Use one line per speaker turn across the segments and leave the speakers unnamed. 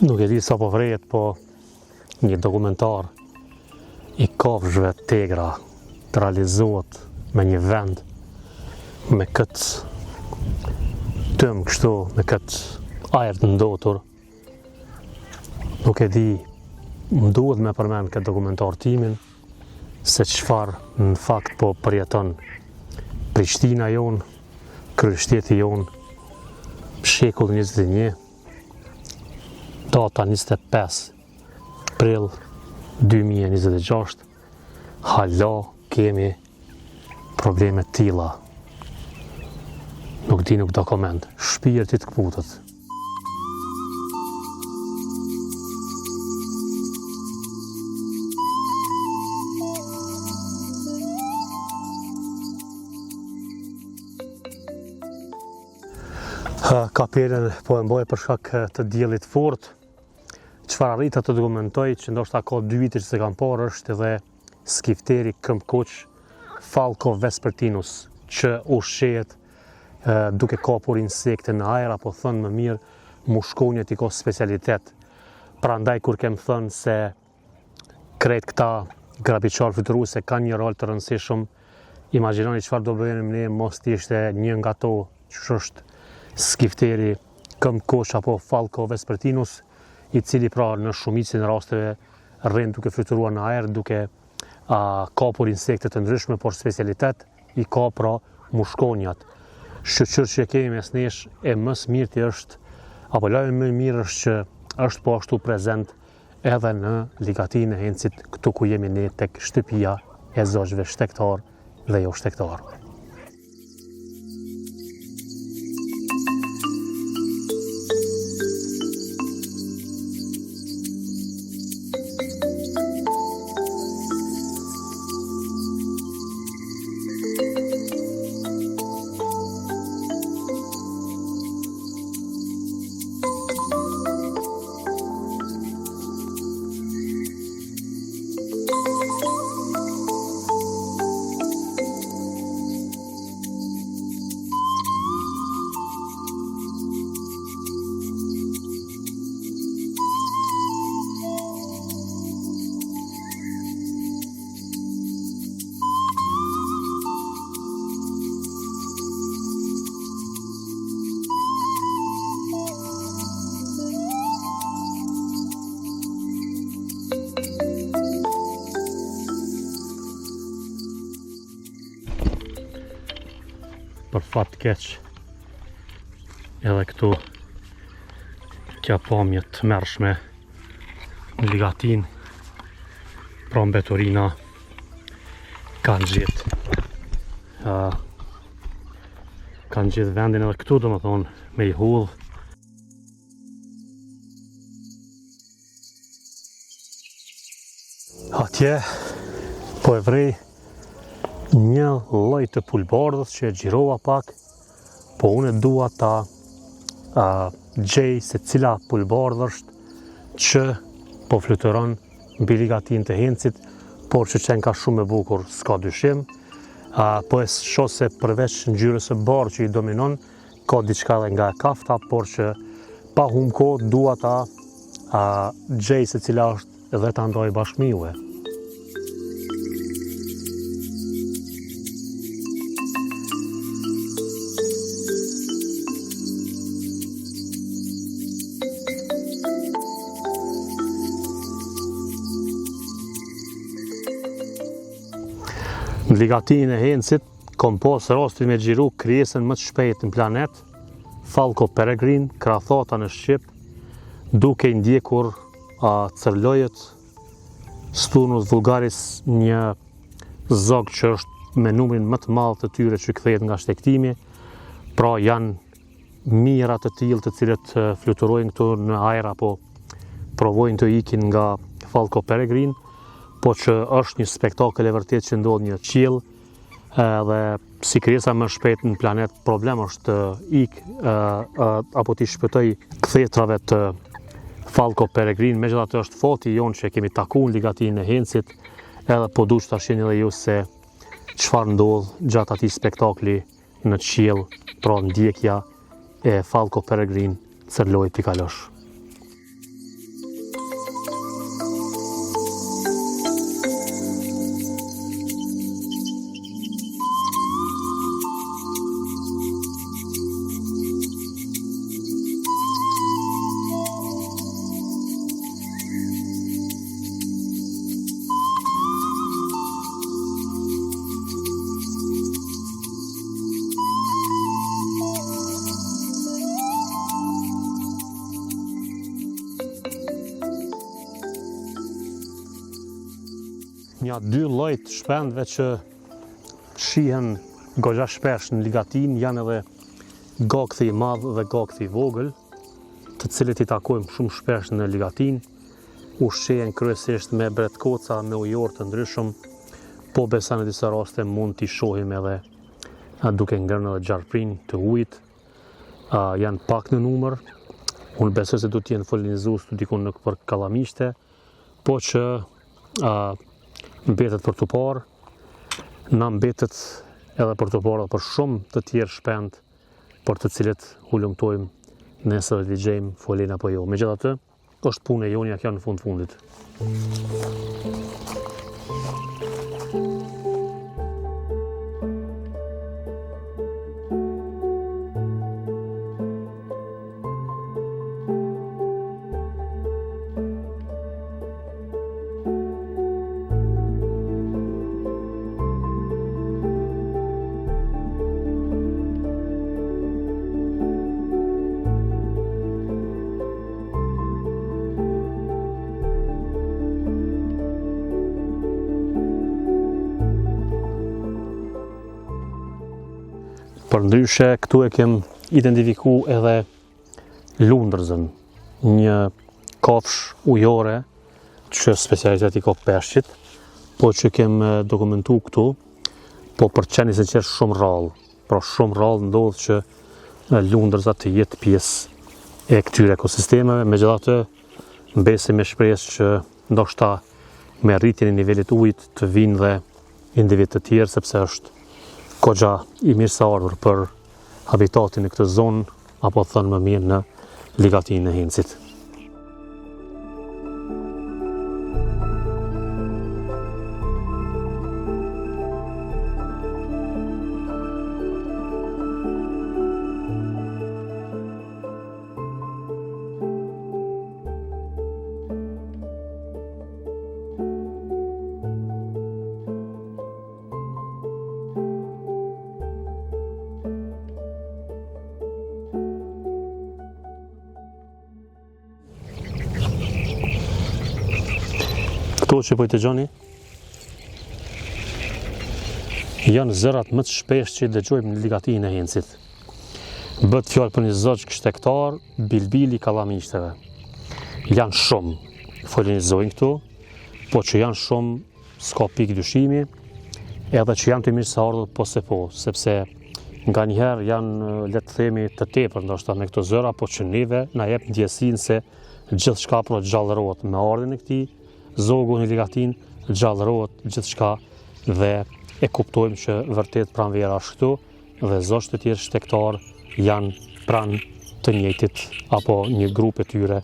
Nuk e di sa po vrejet, po një dokumentar i kafshëve tegra të realizohet me një vend me këtë tëm kështu, me këtë ajër të ndotur. Nuk e di, më duhet me përmend këtë dokumentar timin, se çfarë në fakt po përjeton Prishtina jonë, kryeshteti jonë, shekull 21, data 25 prill 2026, hala kemi probleme tilla. Nuk di, nuk do koment, shpirti të kputet. Kapelen po e mboj për shkak të diellit fort. Çfarë arrita të dokumentoj, që ndoshta ka 2 vite që se kam parë, është edhe skifteri këmbkoç Falco vespertinus, që ushqehet duke kapur insekte në ajër, apo thënë më mirë mushkonjët i ka specialitet. Prandaj kur kem thënë se krejt këta grabiçar fluturuese kanë një rol të rëndësishëm, imagjinoni çfarë do bëjmë ne mos të ishte një nga ato që është skifteri këmbkoç apo Falco vespertinus, i cili pra në shumicën e rasteve rrin duke fluturuar në ajër, duke kapur insekte të ndryshme, por specialitet i ka pra mushkonjat. Shoqër që kemi mes nesh e më së miri është, apo lajmi më i mirë është që është po ashtu prezent edhe në Ligatinë e Hencit, këtu ku jemi ne tek shtëpia e zogjve shtektar dhe jo shtektar. Për fat keq, edhe këtu kja pamje të mërshme në Ligatinë, pra mbeturina kanë gjithë vendin edhe këtu, do më thonë, me i hudhë. Atje, po e vrej një lloj të pulbardhës që e xhirova pak, po unë dua ta gjej se cila pulbardhë është që po fluturon mbi Ligatinë të Hencit, por që qenë ka shumë e bukur, s'ka dyshim. Po e shoh se përveç ngjyrës së bardhë që i dominon, ka diçka edhe nga e kafta, por që pa humbur kohë dua ta gjej se cila është dhe ta ndaj bashkë me juve. Në Ligatinë e Hencit, kom pas rastin me xhiru krijesën më të shpejtë në planet, Falco peregrine, krathata në Shqip, duke i ndjekur cërlojët, Sturnus vulgaris, një zog që është me numrin më të madh të tyre që kthehet nga shtektimi, pra janë mijëra të tillë të cilët fluturojnë këtu në ajër apo provojnë të ikin nga Falco peregrine, po që është një spektakël e vërtet që ndodh një qiell, dhe si krijesa më shpejt në planet, problem është apo t'i shpëtoj kthetrave të Falco peregrine. Megjithatë është fati jonë që kemi takuar në Ligatinë e Hencit, edhe po duhet ta shihni edhe ju se çfarë ndodh gjatë atij spektakli në qiell, pra ndjekja e Falco peregrine cërlojë pikalosh. Nja 2 lloj të shpendëve që shihen goxha shpesh në ligatin janë edhe gokthi i madh dhe gokthi i vogël, të cilët i takojmë shumë shpesh në ligatin. Ushqehen kryesisht me bretkoca, me ujor të ndryshëm, po besa në disa raste mund t'i shohim edhe duke ngrënë edhe gjarprin të ujit. Janë pak në numër, unë besoj se do t'jenë folinizues të dikun në për kallamishte, po që mbetet për të parë, na mbetet edhe për të parë për shumë të tjerë shpend për të cilët hulumtojmë nesër dhe ligjejmë folin apo jo. Megjithatë, është punë e jonja kjo në fundit. Përndryshe, këtu e kem identifiku edhe lundërzën, një kafsh ujore që specialiteti ka peshqit, po që kem dokumentu këtu, po për qeni se që është shumë rrallë. Pra shumë rrallë ndodhë që lundërza të jetë pjesë e këtyre ekosistemeve, megjithatë mbesi me shpresë që ndoshta me rritjen e nivelit ujit të vinë dhe individ të tjerë, sepse është goxha i mirëseardhur për habitatin në këtë zonë, apo thënë më mirë në ligatinë e Hencit. Këto që po i dëgjoni janë zërat më të shpesh që i dëgjojmë në ligatinë e Hencit. Bëhet fjalë për një zogjë shtektar, bilbil i kallamishteve. Janë shumë, folinizojnë këtu, po që janë shumë, s'ka pikë dyshimi, edhe që janë të mirëseardhur po se po, sepse nga njëherë janë, le të themi, të tepër ndoshta me këto zëra, po që neve na jep ndjesinë se gjithçka pro gjallërohet me ardhin e këtij zogu në ligatin, gjallërohet gjithçka dhe e kuptojmë që vërtet pranvera është këtu dhe zogjtë të tjerë shtektar janë pranë të njëjtit apo një grup e tyre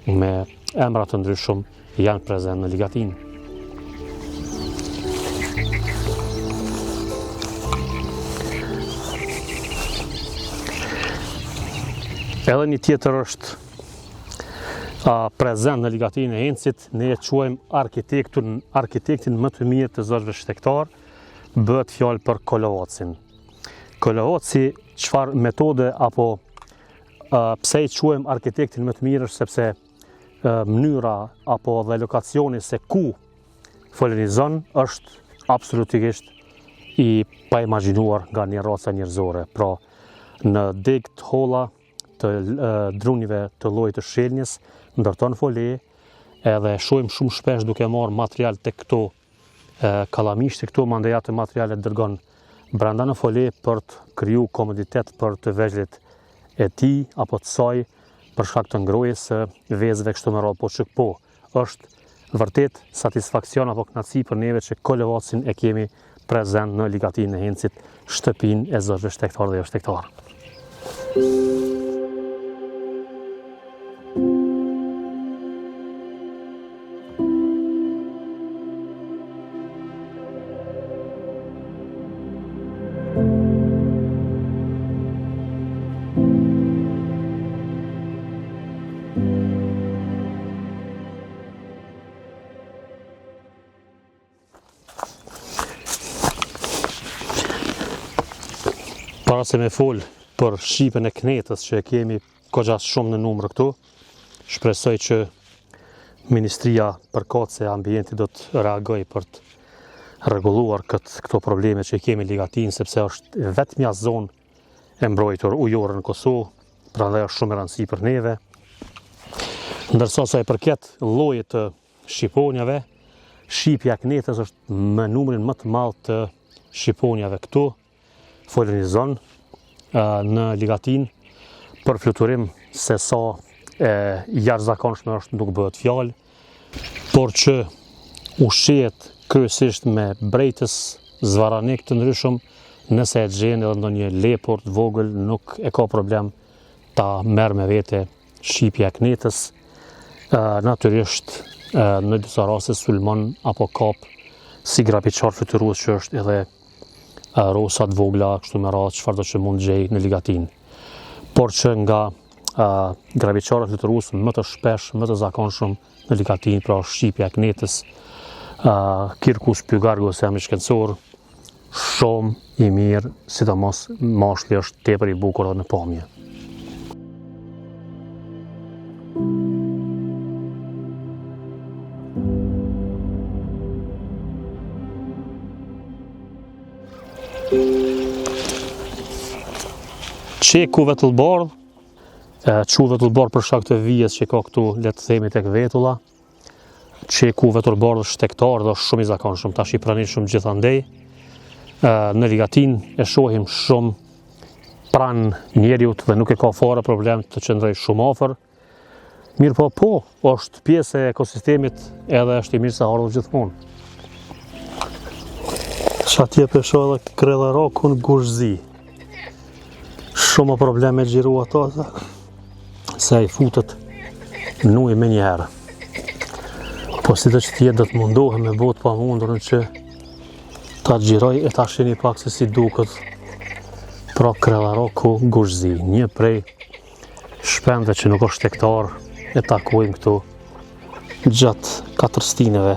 me emra të ndryshëm janë prezent në ligatin. Edhe një tjetër është prezent në ligatinë e Hencit, ne e quajmë arkitektin më të mirë të zogjve shtektar, bëhet fjalë për Kolovacin. Kolovaci, çfarë metode apo pse i quajmë arkitektin më të mirë, është sepse mënyra apo dhe lokacioni se ku folinizon është absolutisht i paimagjinuar nga një raca njerëzore. Pra, në degë të holla të drunive të llojit të shelnjës, ndërton fole, edhe shohim shumë shpesh duke marrë material të këto kallamishte, këto mandej ato materiale dërgon brenda në fole për të kriju komoditet për të vegjëlit e tij apo të saj për shkak të ngrohjes së vezëve kështu me radhë, po që po është vërtet satisfakcion apo kënaqësi për neve që Kolovacin e kemi prezent në ligatinë e Hencit, shtëpinë e zogjve shtektar dhe jo shtektar. Para se me fol për shqipen e knetës që e kemi goxha shumë në numër këtu, shpresoj që Ministria Përkatëse e Ambientit do të reagoj për të rregulluar këto probleme që kemi ligatin, sepse është vetmja zonë e mbrojtur ujore në Kosovë, prandaj është shumë e rëndësishme për neve. Ndërsa sa i përket llojit të shqiponjave, shqipja e knetës është me numrin më të madh të shqiponjave këtu, folenizon në ligatin, për fluturim se sa jashtëzakonshme është nuk bëhet fjalë, por që ushqehet kryesisht me brejtës zvaranik të ndryshëm, nëse e gjen edhe ndonjë lepur të vogël, nuk e ka problem ta merr me vete shqipja e knetës. Natyrisht në disa raste sulmon apo kap si grapiçar fluturues që është edhe rosa të vogla, kështu me radhë, çfarëdo që mund gjej në ligatin. Por që nga grapiçarët fluturues më të shpesh, më të zakonshëm në ligatin, pra shqipja e knetës, Quercus pygargus emri shkencor, shumë i mirë, sidomos mashkulli është tepër i bukur edhe në pamje. Qeku vetullbardh, quhet vetullbardh për shkak të vijes që ka këtu, le të themi, tek vetulla. Qeku vetullbardh është shtektar dhe është shumë i zakonshëm, tash i pranishëm gjithandej. Në ligatin e shohim shumë pranë njeriut dhe nuk e ka fare problem të qëndroj shumë afër. Mirë po, është pjesë e ekosistemit edhe është i mirë se ardhur gjithmonë. Çatje për shoh edhe krellarokun gushzi. Shumë probleme gjiru ato, se ai futet në ujë me njëherë. Po si të që tjetë do të mundohem me botë pa mundurën që ta gjiroj e ta shini pak se si duket pra krellaroku gushzi, një prej shpendve që nuk është hektar e takojmë këtu gjatë 4 stineve.